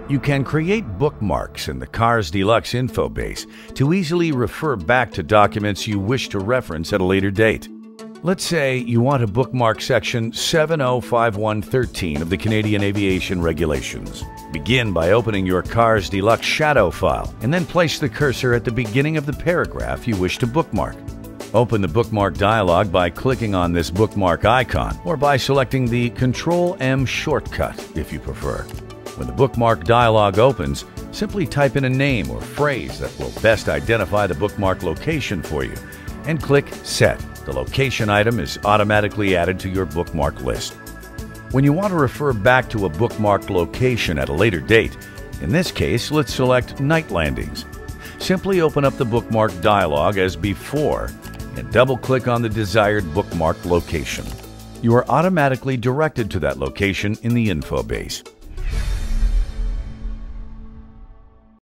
You can create bookmarks in the Cars Deluxe info base to easily refer back to documents you wish to reference at a later date. Let's say you want to bookmark section 705113 of the Canadian Aviation Regulations. Begin by opening your Cars Deluxe shadow file and then place the cursor at the beginning of the paragraph you wish to bookmark. Open the bookmark dialog by clicking on this bookmark icon or by selecting the Ctrl-M shortcut if you prefer. When the bookmark dialog opens, simply type in a name or phrase that will best identify the bookmark location for you and click Set. The location item is automatically added to your bookmark list. When you want to refer back to a bookmarked location at a later date, in this case, let's select Night Landings. Simply open up the bookmark dialog as before and double-click on the desired bookmark location. You are automatically directed to that location in the info base.